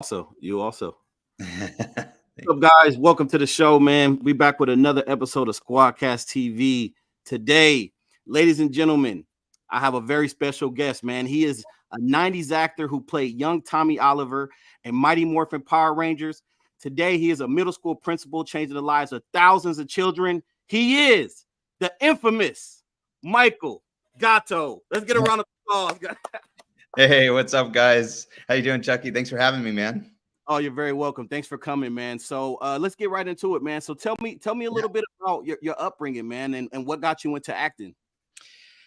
You also. Thank What's up, guys? Welcome to the show, man. We back with another episode of Squadcast TV. Today, ladies and gentlemen, I have a very special guest, man. He is a 90s actor who played young Tommy Oliver in Mighty Morphin Power Rangers. Today, he is a middle school principal changing the lives of thousands of children. He is the infamous Michael Gotto. Let's get a round of applause. Hey, what's up, guys? How you doing, Chucky? Thanks for having me, man. Oh, you're very welcome. Thanks for coming, man. So let's get right into it, man. So tell me a Yeah. little bit about your upbringing, man, and what got you into acting.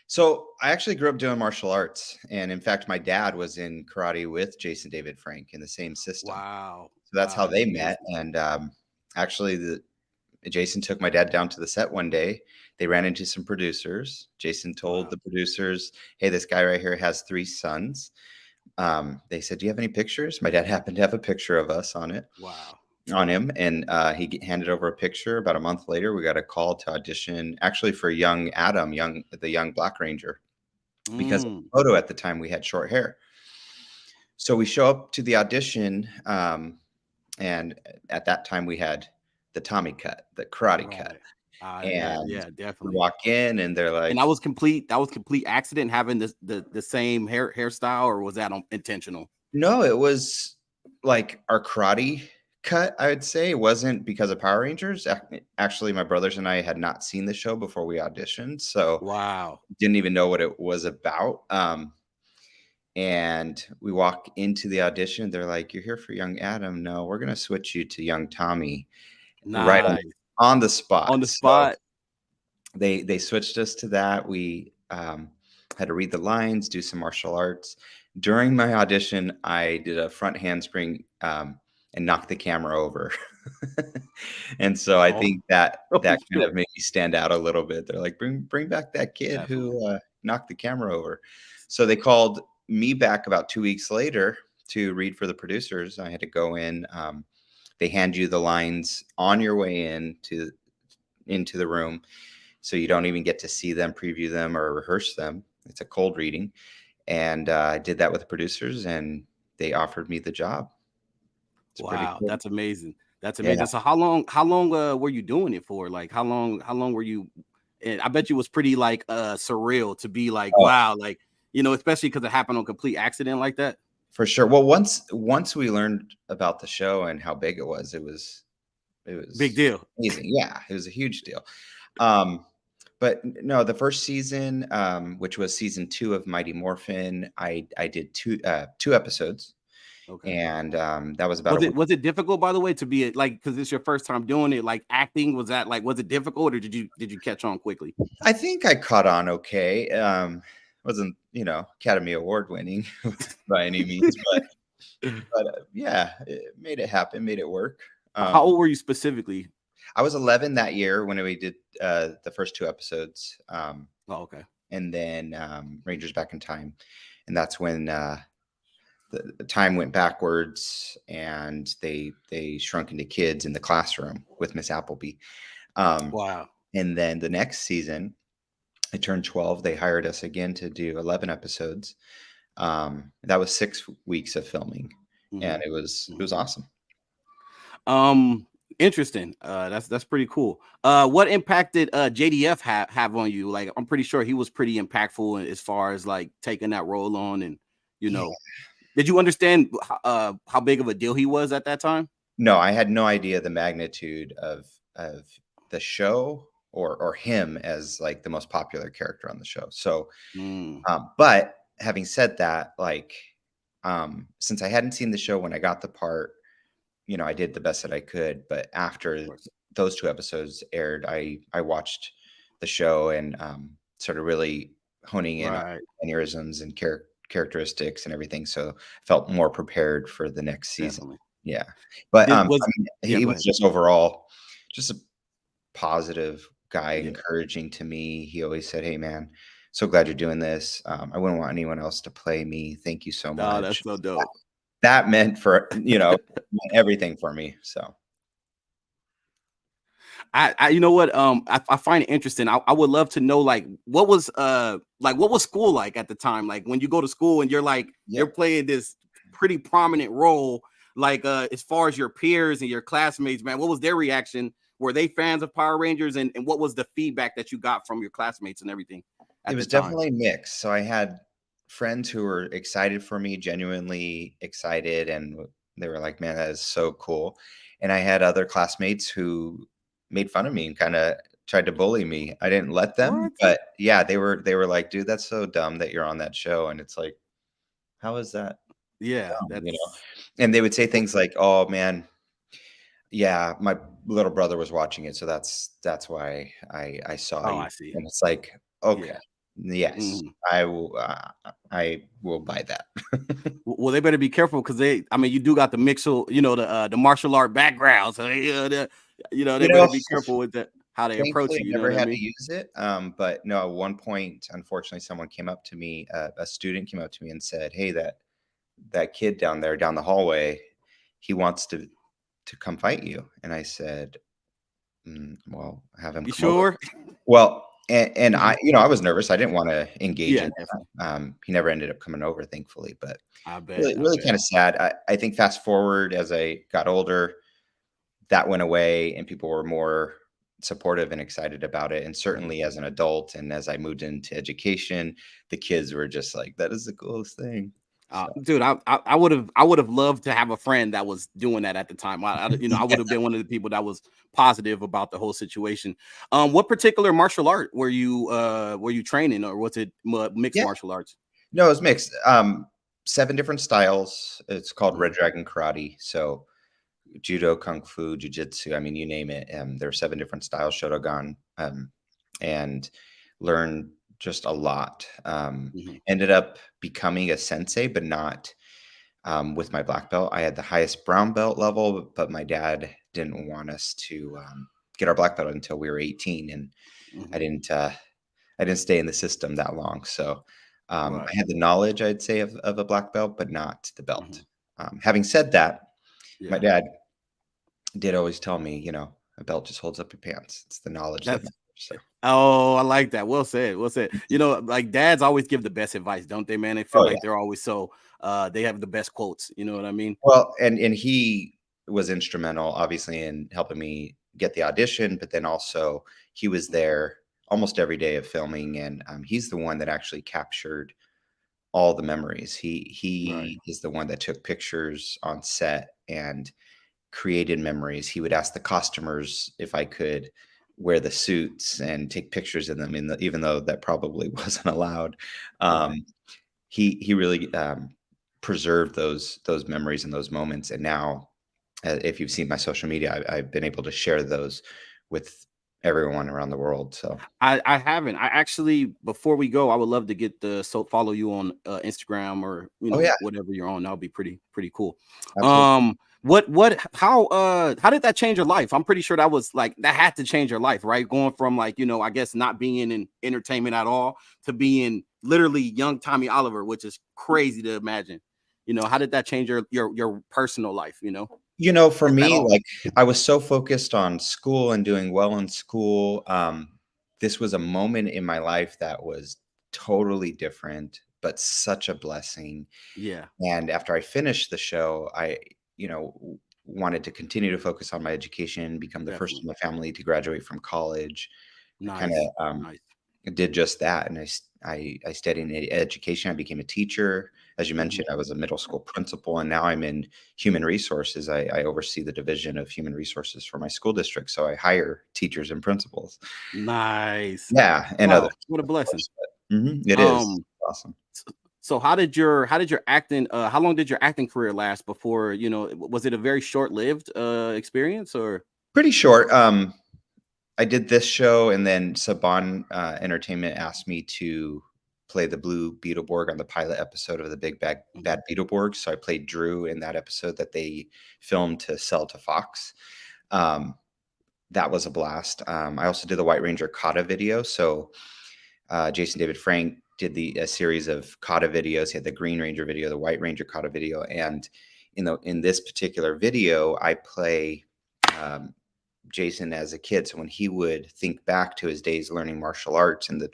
So I actually grew up doing martial arts, and in fact, my dad was in karate with Jason David Frank in the same system. Wow. So that's Wow, how that's they met. amazing. And actually, Jason took my dad down to the set one day. They ran into some producers. Jason told Wow. the producers, "Hey, this guy right here has 3 sons." They said, "Do you have any pictures?" My dad happened to have a picture of us Wow. on him, and handed over a picture. About a month later, we got a call to audition, actually for young Adam, the young Black Ranger, because of Mm, the photo at the time we had short hair. So we show up to the audition, and at that time we had the Tommy cut, the karate cut, right. Yeah, and yeah, we definitely. walk in, and they're And like, that was complete accident having the same hairstyle, or was that intentional? "No, it was like our karate cut." I would say it wasn't because of Power Rangers. Actually, my brothers and I had not seen the show before we auditioned, so Wow. didn't even know what it was about. And we walk into the audition. They're like, "You're here for young Adam. No, we're gonna switch you to young Tommy right Nice. on the On spot." the So spot. they switched us to that. We had to read the lines, do some martial arts. During my audition, I did a front handspring and knocked the camera over. And so I Oh, think that oh kind sure. of made me stand out a little bit. They're like, bring back that kid Definitely. who knocked the camera over. So they called me back about 2 weeks later to read for the producers. I had to go in. They hand you the lines on your way into the room, so you don't even get to see them, preview them, or rehearse them. It's a cold reading, and I did that with the producers, and they offered me the job. It's pretty Wow, cool. that's amazing. That's Yeah. amazing. So how long were you doing it for? Like how long were you, and I bet you was pretty like surreal to be like, Oh, wow, like, especially because it happened on complete accident like that. for sure. Well, once we learned about the show and how big it was Big deal. amazing. Yeah, it was a huge deal. Um, but no, the first season, which was season 2 of Mighty Morphin, I did two episodes, Okay. and that was about a Was week. it was it difficult, by the way, to be like, because it's your first time doing it, like acting? Was it difficult, or did you catch on quickly? I think I caught on okay. Wasn't, Academy Award winning by any means, but yeah, it made it happen, made it work. How Um, old were you specifically? I was 11 that year when we did the first 2 episodes, Oh, okay. and then Rangers Back in Time, and that's when the time went backwards, and they shrunk into kids in the classroom with Miss Appleby. Um, Wow. and then the next season, I turned 12. They hired us again to do 11 episodes. That was 6 weeks of filming, Hmm. and it was Hmm. awesome. Um, Interesting. That's pretty cool. What impact did JDF have on you? Like, I'm pretty sure he was pretty impactful as far as like taking that role on, and you Yeah. know, did you understand how big of a deal he was at that time? No, I had no idea the magnitude of the show, or him as like the most popular character on the show. So, Mm, but having said that, like, since I hadn't seen the show when I got the part, I did the best that I could. But of after course. those 2 episodes aired, I watched the show and started really honing in on Right. mannerisms and characteristics and everything. So I felt more prepared for the next season. Definitely. Yeah, but Did I was mean, Yeah, he go was ahead. just overall just a positive guy, Yeah. encouraging to me. He always said, "Hey, man, so glad you're doing this. I wouldn't want anyone else to play me. Thank you so Oh, that's much." so dope. That meant meant everything for me. So. You know what, I find it interesting. I would love to know, like, what was school like at the time, like when you go to school and you're like Yeah. you're playing this pretty prominent role. like as far as your peers and your classmates, man, what was their reaction? Were they fans of Power Rangers, and what was the feedback that you got from your classmates and everything It at the was time? definitely mixed. So I had friends who were excited for me, genuinely excited, and they were like, "Man, that is so cool." And I had other classmates who made fun of me and kind of tried to bully me. I didn't let them, What? but yeah, they were like, "Dude, that's so dumb that you're on that show." And it's like, "How is that Yeah, dumb?" that's And they would say things like, "Oh man, yeah, my little brother was watching it, so that's why I saw oh, you." I see. And it's like, "Okay, Yeah. yes, Mhm. I will buy that." Well, they better be careful because I mean, you do got the mixel, the martial art background, so they You better know, be careful with that how they approach thankfully, you. I You know never what I had to mean? use it, but no, at one point, unfortunately, someone came up to me, a student came up to me and said, "Hey, that kid down there, down the hallway, he wants to come fight you." And I said, "Well, have him You come over." sure? Well, and I, Mhm. I was nervous. I didn't want to engage Yeah, in definitely. that. He never ended up coming over, thankfully. But I bet. really, I really bet. kind of sad. I think fast forward as I got older, that went away, and people were more supportive and excited about it. And Mhm. certainly as an adult, and as I moved into education, the kids were just like, "That is the coolest thing." So Dude, I would have loved to have a friend that was doing that at the time. I would have been one of the people that was positive about the whole situation. What particular martial art were you training, or was it mixed yeah, martial arts? no, it's mixed. 7 different styles. It's called Red Mhm. Dragon Karate. So judo, kung fu, jujitsu. I mean, you name it. There are 7 different styles, Shotogan, and learned just a lot. Mhm. Ended up becoming a sensei, but not with my black belt. I had the highest brown belt level, but my dad didn't want us to get our black belt until we were 18, and I Mhm. didn't. I didn't stay in the system that long, so I Right. had the knowledge, I'd say, of a black belt, but not the belt. Mhm. Having said that, my Yeah. dad did always tell me, a belt just holds up your pants. It's the knowledge that That's matters. So, Oh, I like that. Well said. Well said. Like dads always give the best advice, don't they, man? They feel oh yeah. like they're always they have the best quotes. You know what I mean? Well, and he was instrumental, obviously, in helping me get the audition, but then also he was there almost every day of filming, and he's the one that actually captured all the memories. Right. He is the one that took pictures on set and created memories. He would ask the costumers if I could wear the suits and take pictures of them, even though that probably wasn't allowed. Right. Um, he really preserved those memories and those moments. And now, if you've seen my social media, I've been able to share those with everyone around the world. So, I haven't. I actually, before we go, I would love to get follow you on Instagram, or oh yeah, whatever you're on. That would be pretty cool. absolutely. How did that change your life? I'm pretty sure that had to change your life, right? Going from, like, I guess not being in entertainment at all to being literally young Tommy Oliver, which is crazy to imagine. How did that change your personal life? For If at me, all? like, I was so focused on school and doing well in school. This was a moment in my life that was totally different, but such a blessing. Yeah, And after I finished the show, I, wanted to continue to focus on my education, become the first definitely. in my family to graduate from college. I kind Nice, of nice. did just that, and I studied in education. I became a teacher. As you Mhm. mentioned, I was a middle school principal, and now I'm in human resources. I oversee the division of human resources for my school district, so I hire teachers and principals. Nice. Yeah, and others, Wow, what a of blessing. course, but it is Um, awesome. s so how did your acting how long did your acting career last before, was it a very short-lived, experience, or Pretty short. I did this show, and then Saban Entertainment asked me to play the Blue Beetleborg on the pilot episode of the Big Bad Mhm, Beetleborg. So I played Drew in that episode that they filmed to sell to Fox. Um, that was a blast. I also did the White Ranger Kata video. So Jason David Frank did a series of Kata videos. He had the Green Ranger video, the White Ranger Kata video, and in this particular video, I play um, Jason as a kid. So when he would think back to his days learning martial arts and the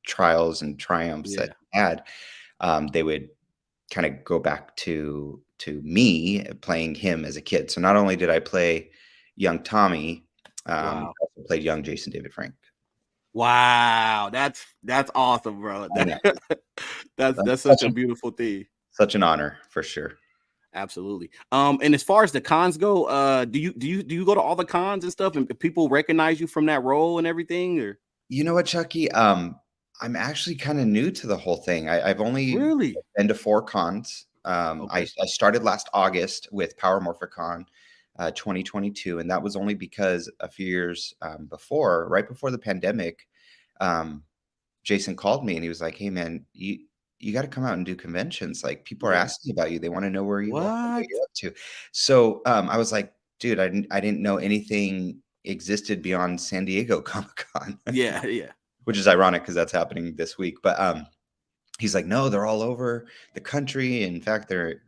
trials and triumphs that yeah, he had, they would kind of go back to to me playing him as a kid. So not only did I play young Tommy, I Wow. also played young Jason David Frank. Wow. That's awesome, bro. I know. That's That's such a beautiful thing. such an honor for sure. Absolutely. And as far as the cons go, do you go to all the cons and stuff, and people recognize you from that role and everything, or You know what, Chucky? I'm actually kind of new to the whole thing. I've only really? been to 4 cons. Okay. I started last August with Power Morphicon 2022, and that was only because a few years before, right before the pandemic, um, Jason called me and he was like, "Hey, man, you got to come out and do conventions. Like people are Yeah. asking about you. They want to know where you are, what What? you're up to." So I was like, "Dude, I didn't know anything existed beyond San Diego Comic Con." Yeah, yeah, Which is ironic because that's happening this week. But he's like, no, they're all over the country. In fact, they're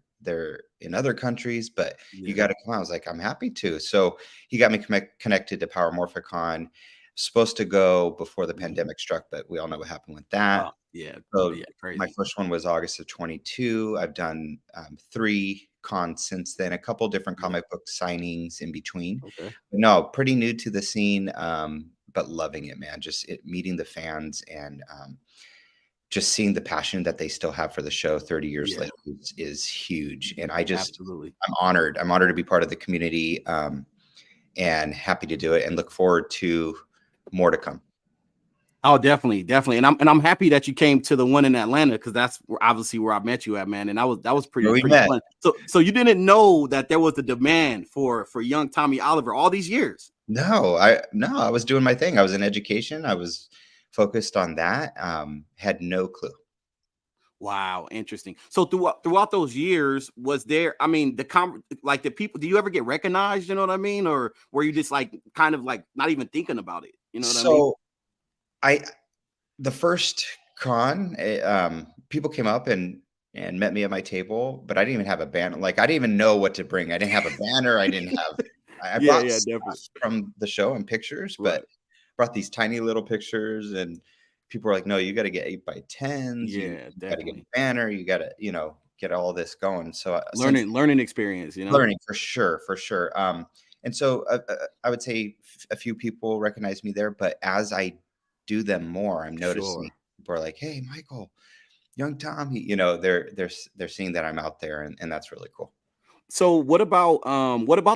in other countries, but you yeah. got to come out. I was like, I'm happy to. So he got me connected to Power Morphicon. Supposed to go before the Mhm. pandemic struck, but we all know what happened with that. Oh, yeah, So yeah, my crazy. first one was August of 22. I've done 3 cons since then, a couple different Yeah. comic book signings in between. Okay. But no, pretty new to the scene, but loving it, man. Just meeting the fans and just seeing the passion that they still have for the show 30 years Yeah, later is huge. And absolutely. I'm honored. I'm honored to be part of the community, and happy to do it and look forward to more to come. Oh, definitely, definitely. And I'm happy that you came to the one in Atlanta, because that's obviously where I met you at, man. And that was Where pretty we pretty met. fun. So you didn't know that there was a demand for young Tommy Oliver all these years. No, I was doing my thing. I was in education. I was focused on that. Had no clue. Wow, interesting. So throughout those years, was there? I mean, like the people. Do you ever get recognized? You know what I mean, or were you just like kind of like not even thinking about it? You know what I mean? So I the first con, people came up and met me at my table, but I didn't even have a banner. Like I didn't even know what to bring. I didn't have a banner. I didn't have. I Yeah, brought yeah, stuff definitely. from the show and pictures, but Right. brought these tiny little pictures, and people were like, "No, you got to get 8x10s. Yeah, You got to get definitely. a banner. You got to get all this going." So since Learning experience. You know. learning for sure, for sure. And so I would say a few people recognize me there, but as I do them more, I'm noticing Sure. people are like, "Hey, Michael, young Tommy," they're seeing that I'm out there, and that's really cool. So what about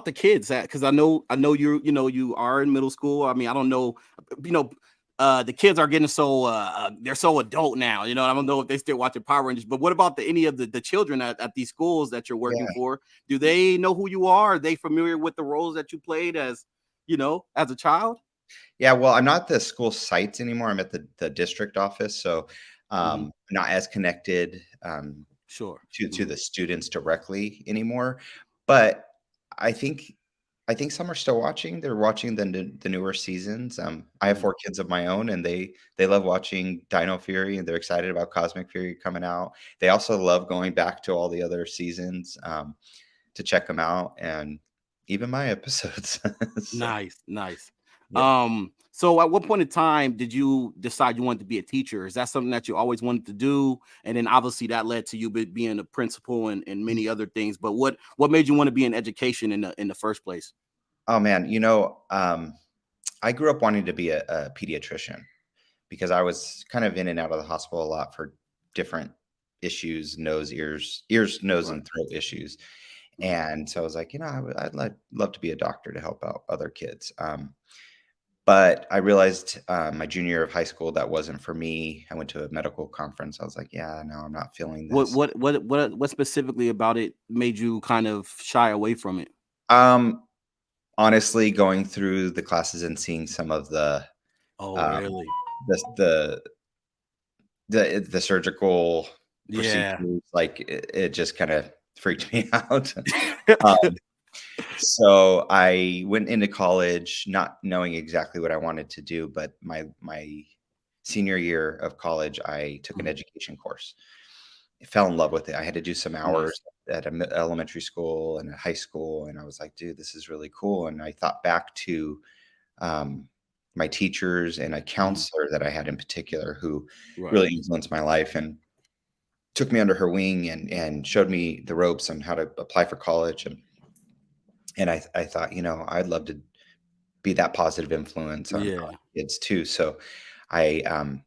the kids? That because I know you are in middle school. I mean, I don't know, you know, the kids are getting so they're so adult now. You know, I don't know if they still watching Power Rangers, but what about any of the children at these schools that you're Yeah, working for? Do they know who you are? Are they familiar with the roles that you played as, as a child? yeah. Well, I'm not the school sites anymore. I'm at the district office, so Hmm. not as connected. Sure. To Hmm. the students directly anymore. But I think some are still watching. They're watching the newer seasons. I have Hmm. 4 kids of my own, and they love watching Dino Fury, and they're excited about Cosmic Fury coming out. They also love going back to all the other seasons, to check them out, and even my episodes. So Nice, nice. yeah. So at what point in time did you decide you wanted to be a teacher? Is that something that you always wanted to do? And then obviously that led to you being a principal and many other things. But what made you want to be in education in the first place? Oh man, I grew up wanting to be a pediatrician, because I was kind of in and out of the hospital a lot for different issues, ears, nose, Right, and throat issues. right. And so I was like, I'd love to be a doctor to help out other kids. But I realized my junior year of high school that wasn't for me. I went to a medical conference. I was like, yeah, no, I'm not feeling What this. what what what specifically about it made you kind of shy away from it? Um, Honestly, going through the classes and seeing some of Oh, um, really? the the the surgical Yeah. procedures, like, it just kinda freaked me out. Um, so I went into college not knowing exactly what I wanted to do, but my senior year of college, I took an Mhm. education course. I fell in love with it. I had to do some Nice. hours at a elementary school and a high school, and I was like, "Dude, this is really cool," and I thought back to, um, my teachers and a Mhm. counselor that I had in particular who Right. really influenced my life, and took me under her wing and showed me the ropes on how to apply for college. And I thought, I'd love to be that positive influence on Yeah. kids too. So I,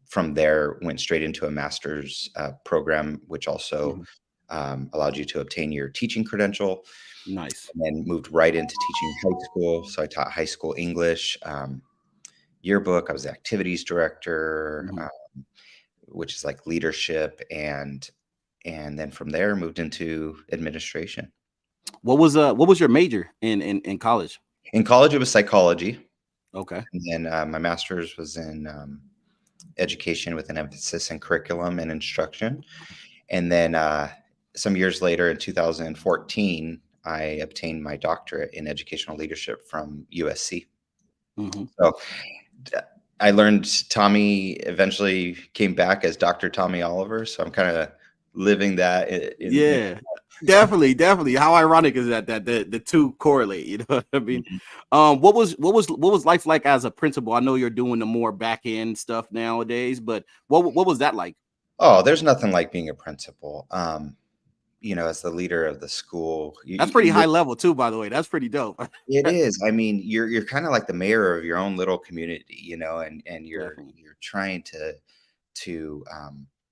from there, went straight into a master's program, which also Mhm. allowed you to obtain your teaching credential, Nice. and then moved right into teaching high school. So I taught high school English, yearbook. I was the activities director, Mhm. which is like leadership, and then from there moved into administration. What was your major in college? In college, it was psychology, Okay. and then my master's was in education with an emphasis in curriculum and instruction. And then some years later, in 2014, I obtained my doctorate in educational leadership from USC. Mhm. So d- I learned Tommy eventually came back as Dr. Tommy Oliver. So I'm kind of living that in Yeah, definitely, definitely. How ironic is that the two correlate? You know what I mean? Mhm. What was life like as a principal? I know you're doing the more back end stuff nowadays, but what was that like? Oh, there's nothing like being a principal. As the leader of the school, That's pretty high level too, by the way. That's pretty dope. it is. I mean, you're kind of like the mayor of your own little community, and Definitely. you're trying to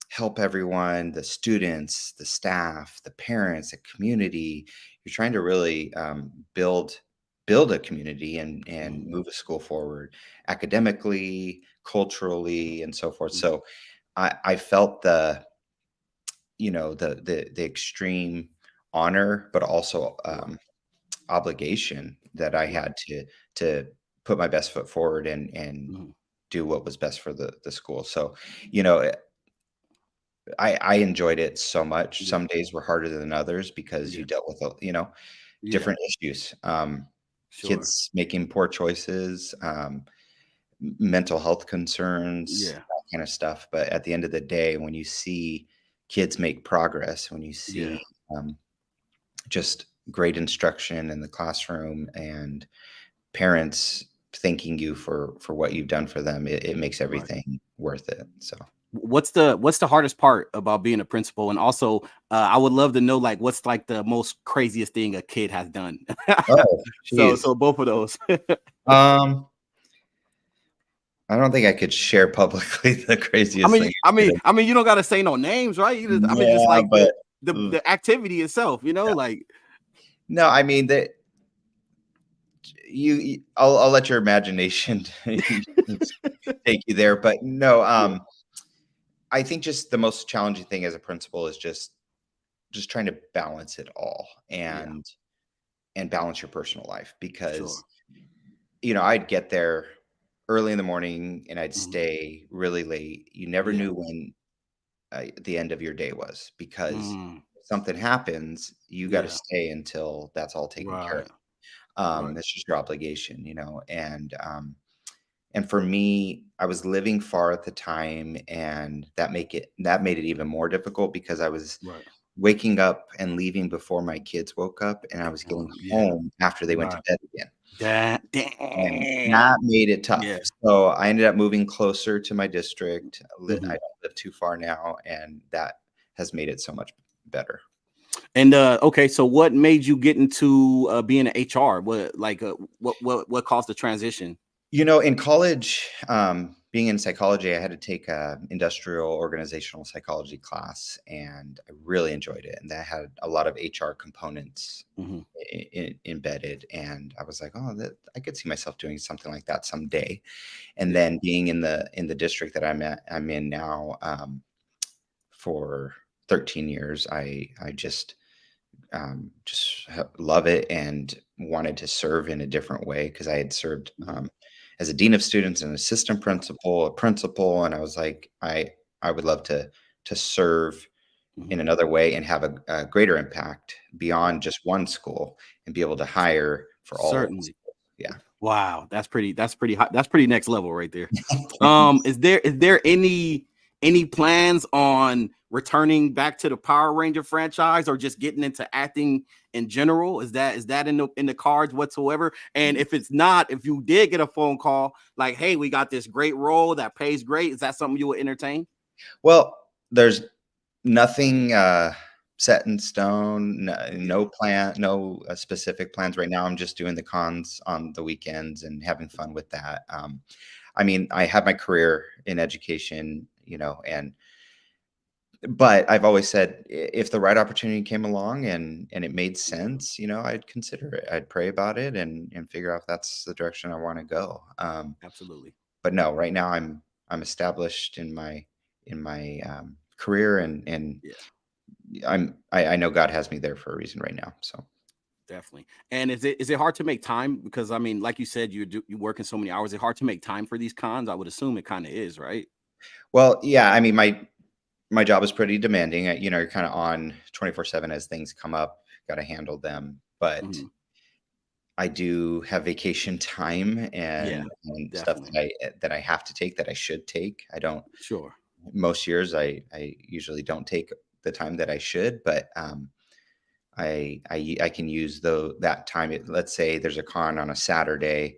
help everyone, the students, the staff, the parents, the community. You're trying to really build a community and Mhm. move a school forward academically, culturally, and so forth. Mhm. So I felt the extreme honor, but also Right, obligation that I right. had to put my best foot forward and Mhm. do what was best for the school. So, you know, I enjoyed it so much. Yeah, Some days were harder than others because yeah, you dealt with yeah. different issues. Sure. Kids making poor choices, mental health concerns, Yeah, that kind of stuff. But at the end of the day, when you see kids make progress, when you yeah. see um, just great instruction in the classroom and parents thanking you for what you've done for them, it makes Right. everything worth it. So, What's the hardest part about being a principal? And also, I would love to know like what's like the most craziest thing a kid has done. oh, So geez. so both of those. Um, I don't think I could share publicly the I craziest mean, thing. I mean, I mean, you don't gotta say no names, right? I mean, just Yeah, like but the activity itself, like no, I mean that I'll let your imagination take you there. But no, yeah, I think just the most challenging thing as a principal is just trying to balance it all yeah, and balance your personal life sure. because I'd get there early in the morning and I'd Mhm. stay really late. You never Yeah. knew when the end of your day was because Mm, if something happens, you got to yeah. stay until that's all taken care of. Right. Right. That's just your obligation, and for me, I was living far at the time, and that made it even more difficult because I was Right. waking up and leaving before my kids woke up, and I was getting Yeah. home after they went to Right. bed again. And Damn. that made it Yeah. tough. So I ended up moving closer to my district. I Mhm. don't live too far now, and that has made it so much better. And okay, so what made you get into being an HR? What caused the transition? In college, being in psychology, I had to take a industrial organizational psychology class, and I really enjoyed it. And that had a lot of HR components Mhm. embedded. And I was like, oh, I could see myself doing something like that someday. And Yeah. then being in the district that I'm in now, for 13 years, I just love it and wanted to serve in a different way because I had served Mhm. as a dean of students, an assistant principal, a principal, and I was like, I would love to serve Mhm. in another way and have a greater impact Right. beyond just one school and be able to hire for all of the Certainly. schools. Yeah. Wow, that's pretty high. That's pretty next level right there. Thanks. Is there any plans on returning back to the Power Ranger franchise or just getting into acting in general? Is that in the cards whatsoever? And if it's not, if you did get a phone call like, "Hey, we got this great role that pays great," is that something you would entertain? Well, there's Nothing set in stone. No, Yeah, no specific plans right now. I'm just doing the cons on the weekends and having fun with that. I mean, I have my career in education, and but I've always said if the right opportunity came along and it made yeah, sense, I'd consider it. I'd pray about it and figure out if that's the direction I want to go. absolutely. But no, right now I'm established in my career and Yeah, I know God has me there for a reason right now. So definitely. And is it hard to make time? Because I mean, like you said, you working so many hours. Is it hard to make time for these cons? I would assume it kind of is, right? well, yeah, I mean my job is pretty demanding. You're kind of on 24/7 as things come up, got to handle them. But Hmm. I do have vacation time Yeah, and stuff definitely. that I have to take that I should take. I don't Sure. most years I usually don't take the time that I should, but I can use that time. Let's say there's a con on a Saturday,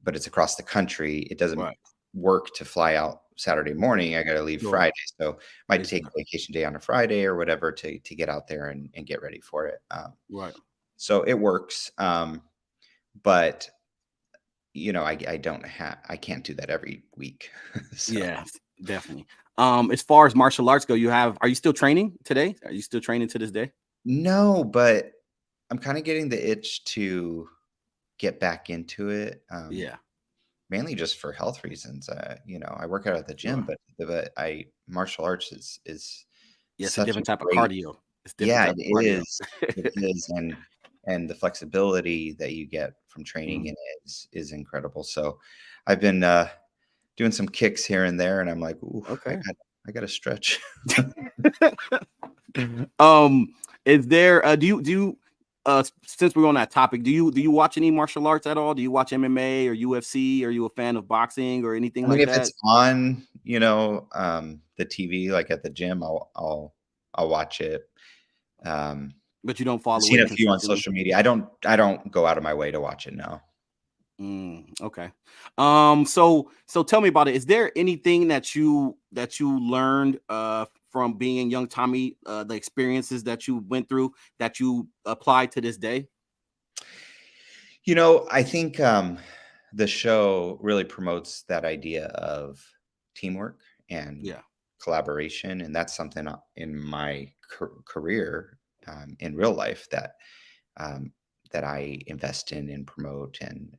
but it's across the country. It doesn't Right. work to fly out Saturday morning. I got to leave Sure. Friday, so might take a Exactly. vacation day on a Friday or whatever to get out there and get ready for it. Right. So it works, but I can't do that every week. So Yes, definitely. As far as martial arts go, are you still training today? Are you still training to this day? no, but I'm kind of getting the itch to get back into it. Yeah, Mainly just for health reasons. I work out at the gym, sure. but I martial arts is Yeah, it's a such a different type of great. cardio. It's different Yeah, type it of cardio. is. It is, and the flexibility that you get from training in Mhm. it is incredible. So, I've been, doing some kicks here and there, and I'm like, "Ooh, Okay. I gotta stretch." um, is there do you since we're on that topic, do you watch any martial arts at all? Do you watch MMA or UFC? Are you a fan of boxing or anything I mean, like if that? it's on, the TV, like, at the gym, I'll watch it. Um, But you don't I've follow seen it a few on consistently? social media. I don't go out of my way to watch it, no. Okay. So tell me about it. Is there anything that you learned from being young Tommy, the experiences that you went through that you apply to this day? I think, the show really promotes that idea of teamwork and Yeah. collaboration, and that's something in my career, in real life um, that I invest in and promote and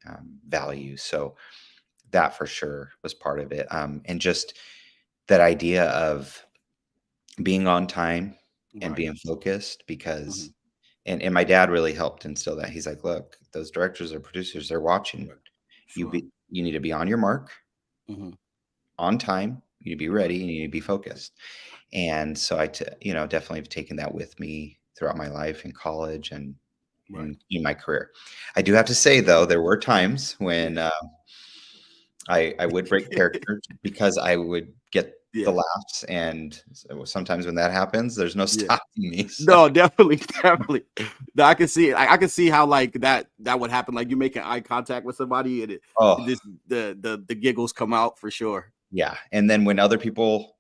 value. So that for sure was part of it, and just that idea of being on time and Right. being focused Hmm. because and my dad really helped instill that. He's like, "Look, those directors or producers, they're watching. Right. Sure. You need to be on your mark, Hmm. on time, you need to be Right. ready, and you need to be focused." And so definitely have taken that with me throughout my life in college Right. and in my career. I do have to say though, there were times when, Yeah. I would break character because I would get the Yeah. laughs, and sometimes when that happens, there's no Yeah. stopping me. So, No, definitely, definitely. No, I can see it. I can see how like that would happen. Like you making eye contact with somebody and oh, this the giggles come out for sure. yeah, and then when other people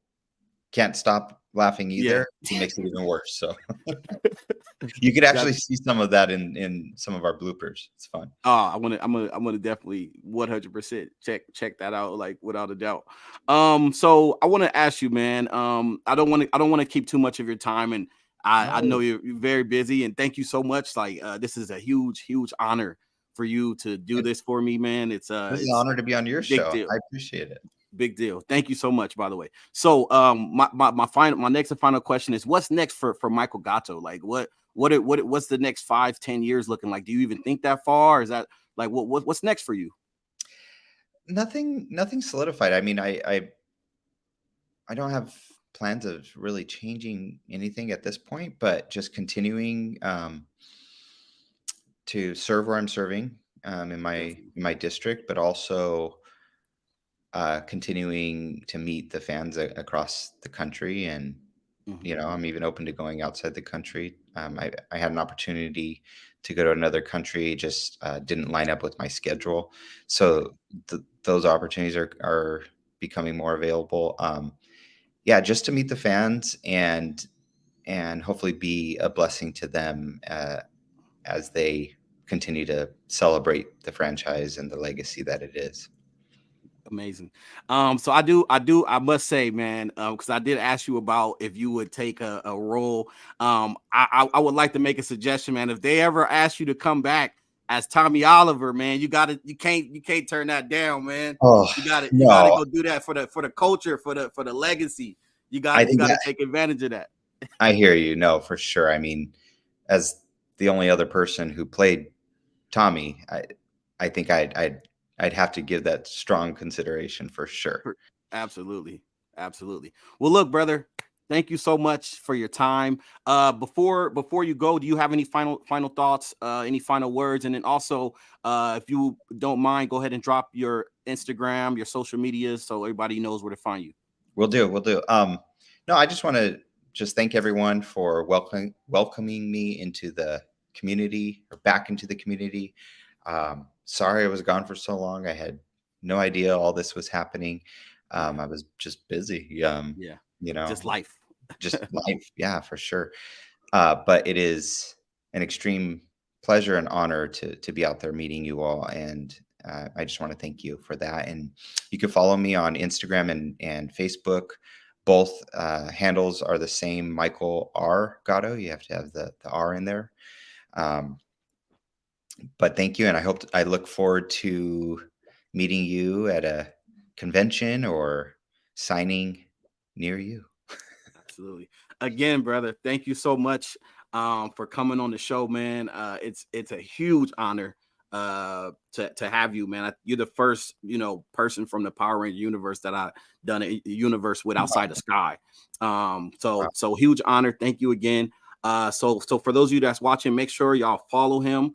can't stop laughing Yeah. either, it makes it even worse. So you could actually That's see some of that in some of our bloopers. It's fun. I'm gonna definitely 100% check that out, like without a doubt. So I want to ask you, man. I don't want to keep too much of your time, and I know No, you're very busy, and thank you so much. Like this is a huge honor for you to do it this for me, man. this is an It's honor to be on your big show. deal. I appreciate it. Big deal. Thank you so much, by the way. So, my next and final question is, what's next for Michael Gatto? Like, what's the next 5-10 years looking like? Do you even think that far? Is that like what's next for you? Nothing solidified. I mean, I don't have plans of really changing anything at this point, but just continuing, to serve where I'm serving, Definitely. in my district, but also, continuing to meet the fans across the country. And Hmm. I'm even open to going outside the country. I had an opportunity to go to another country, just didn't line up with my schedule. Right. So those opportunities are becoming more available. Yeah, just to meet the fans and and hopefully be a blessing to them as they continue to celebrate the franchise and the legacy that it is. Amazing. So I must say, man, because I did ask you about if you would take a role. I would like to make a suggestion, man. If they ever ask you to come back as Tommy Oliver, man, you can't turn that down, man. Oh You gotta no, go do that for the culture, for the legacy. You I gotta you think gotta that take advantage of that. I hear you. No, for sure. I mean, as the only other person who played Tommy, I think I'd have to give that strong consideration for sure. Absolutely. Absolutely. Well, look, brother, thank you so much for your time. Before you go, do you have any final thoughts, any final words? And then also, if you don't mind, go ahead and drop your Instagram, your social medias, so everybody knows where to find you. We'll do. We'll do. No, I just want to just thank everyone for welcoming me into the community or back into the community. Sorry I was gone for so long. I had no idea all this was happening. Yeah. I was just busy. Yeah. You know, Just life. just life. Yeah, for sure. But it is an extreme pleasure and honor to be out there meeting you all, and I just want to thank you for that. And you can follow me on Instagram and Facebook. Both handles are the same, Michael R. Gotto. You have to have the R in there. Um, but thank you, and I look forward to meeting you at a convention or signing near you. Absolutely. Again, brother, thank you so much for coming on the show, man. It's a huge honor to have you, man. You're the first, person from the Power Ranger universe that I done a universe with outside the sky. Wow. So huge honor. Thank you again. So for those of you that's watching, make sure y'all follow him.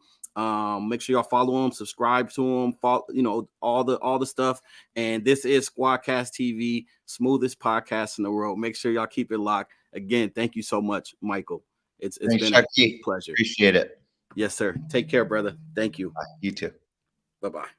Make sure y'all follow him, subscribe to him, follow, all the stuff. And this is Squadcast TV, smoothest podcast in the world. Make sure y'all keep it locked. Again, thank you so much, Michael. It's Thanks, been a Chucky. pleasure. Appreciate it. Yes, sir. Take care, brother. Thank you. You too. Bye-bye.